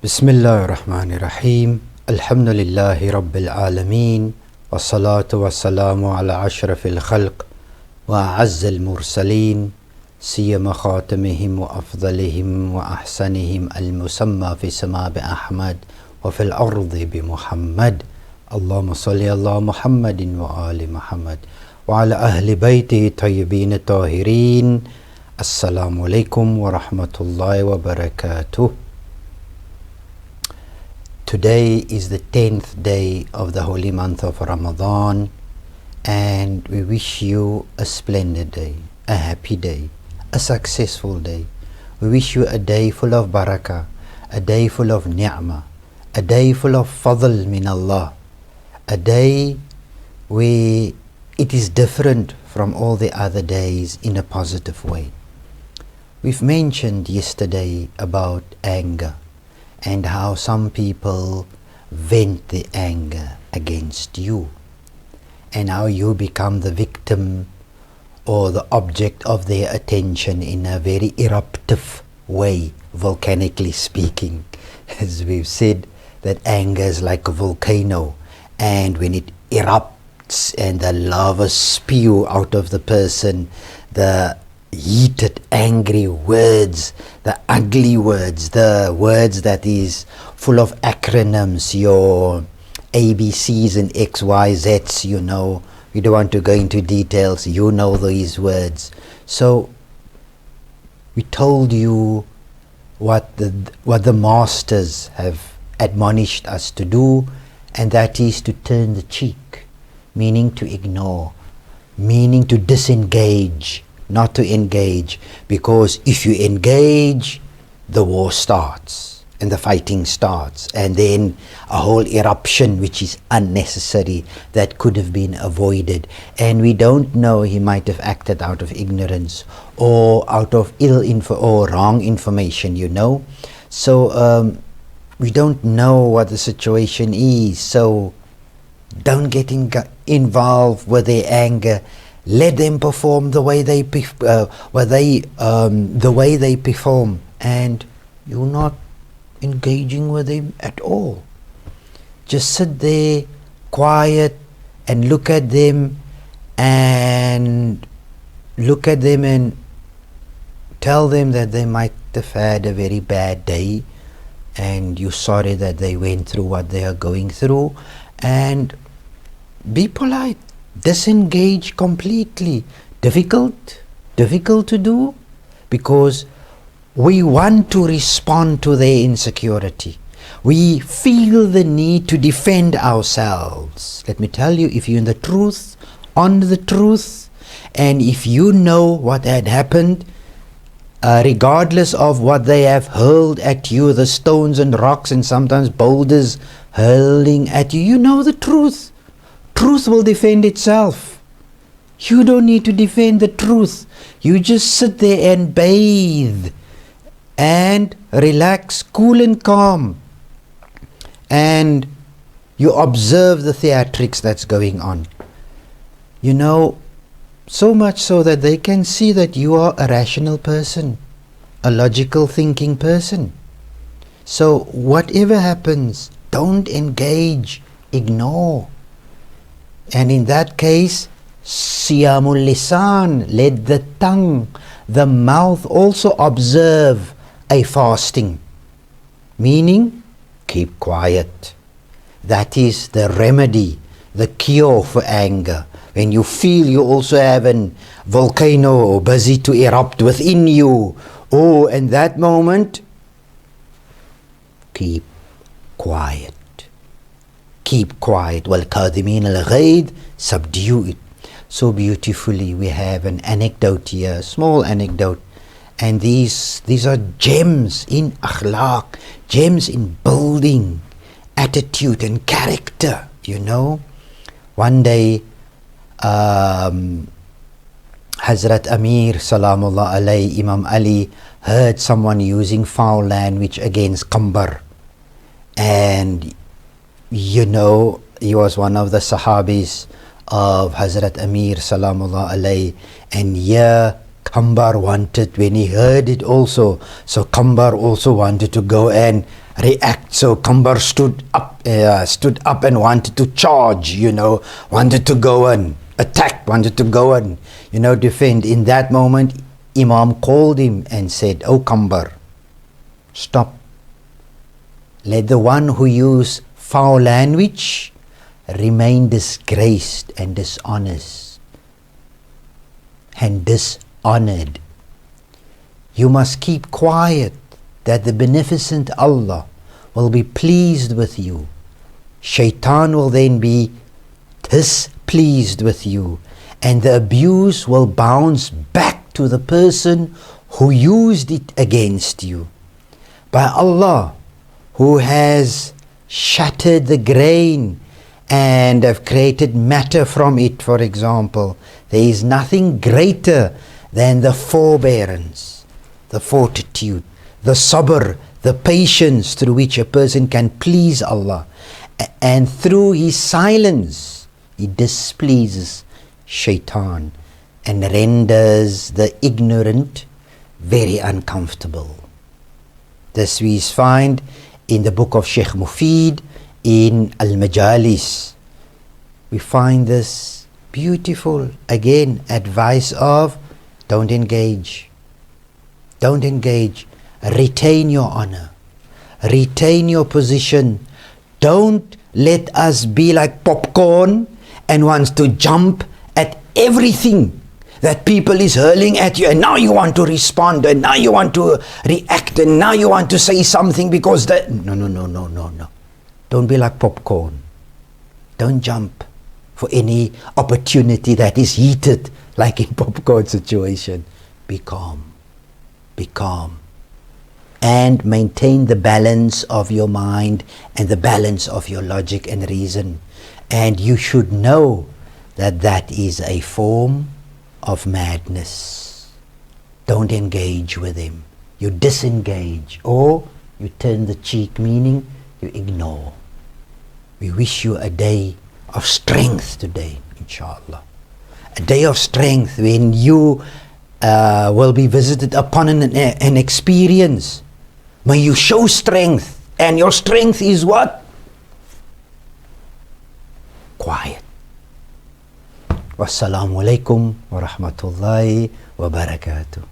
بسم الله الرحمن الرحيم الحمد لله رب العالمين والصلاة والسلام على أشرف الخلق وأعز المرسلين سيما خاتمهم وأفضلهم وأحسنهم المسمى في السماء بأحمد وفي الأرض بمحمد اللهم صل على محمد وآل محمد وعلى أهل بيته الطيبين الطاهرين. Assalamu alaikum wa rahmatullahi wa barakatuh. Today is the 10th day of the holy month of Ramadan, and we wish you a splendid day, a happy day, a successful day. We wish you a day full of barakah, a day full of ni'mah, a day full of fadl min Allah, a day where it is different from all the other days in a positive way. We've mentioned yesterday about anger and how some people vent the anger against you, and how you become the victim or the object of their attention in a very eruptive way, volcanically speaking. As we've said, that anger is like a volcano, and when it erupts and the lava spew out of the person, the heated, angry words, the ugly words, the words that is full of acronyms, your ABCs and XYZs, you know. We don't want to go into details, you know these words. So we told you what the masters have admonished us to do, and that is to turn the cheek, meaning to ignore, meaning to disengage, not to engage, because if you engage, the war starts and the fighting starts, and then a whole eruption which is unnecessary that could have been avoided. And we don't know, he might have acted out of ignorance or out of or wrong information, you know. So we don't know what the situation is, so don't get involved with their anger. Let them perform the way they perform, and you're not engaging with them at all. Just sit there quiet and look at them and tell them that they might have had a very bad day, and you're sorry that they went through what they are going through, and be polite. Disengage completely. Difficult to do, because we want to respond to their insecurity. We feel the need to defend ourselves. Let me tell you, if you're in the truth, on the truth, and if you know what had happened, regardless of what they have hurled at you, the stones and rocks and sometimes boulders hurling at you, you know the truth. Truth will defend itself. You don't need to defend the truth. You just sit there and bathe and relax, cool and calm, and you observe the theatrics that's going on. You know, so much so that they can see that you are a rational person, a logical thinking person. So whatever happens, don't engage, ignore. And in that case, siyamul lisan, let the tongue, the mouth also observe a fasting. Meaning, keep quiet. That is the remedy, the cure for anger. When you feel you also have a volcano busy to erupt within you, in that moment, keep quiet. Keep quiet. وَالْكَاظِمِينَ الْغَيْظَ, subdue it. So beautifully, we have an anecdote here, a small anecdote, and these are gems in akhlaaq, gems in building attitude and character, you know. One day, Hazrat Amir Salamullah alayhi, Imam Ali, heard someone using foul language against Qambar, and you know, he was one of the Sahabis of Hazrat Amir Salamullah alayhi, and here Qambar wanted, when he heard it also, so Qambar also wanted to go and react. So Kambar stood up and wanted to charge, wanted to go and attack, wanted to go and, defend. In that moment, Imam called him and said, "Oh Kambar, stop. Let the one who use foul language remain disgraced and dishonest and dishonored. You must keep quiet, that the beneficent Allah will be pleased with you. Shaitan will then be displeased with you, and the abuse will bounce back to the person who used it against you. By Allah, who has shattered the grain and have created matter from it, for example, there is nothing greater than the forbearance, the fortitude, the sabr, the patience through which a person can please Allah. And through his silence, he displeases shaitan and renders the ignorant very uncomfortable." This we find in the book of Sheikh Mufid in Al-Majalis. We find this beautiful, again, advice of don't engage. Don't engage. Retain your honor. Retain your position. Don't let us be like popcorn and wants to jump at everything that people is hurling at you, and now you want to respond, and now you want to react, and now you want to say something because that... No. Don't be like popcorn. Don't jump for any opportunity that is heated, like in popcorn situation. Be calm. Be calm. And maintain the balance of your mind and the balance of your logic and reason. And you should know that that is a form of madness. Don't engage with him. You disengage, or you turn the cheek, meaning you ignore. We wish you a day of strength today, inshallah. A day of strength when you will be visited upon an experience. May you show strength, and your strength is what? Quiet. Wassalamu alaikum wa rahmatullahi wa barakatuh.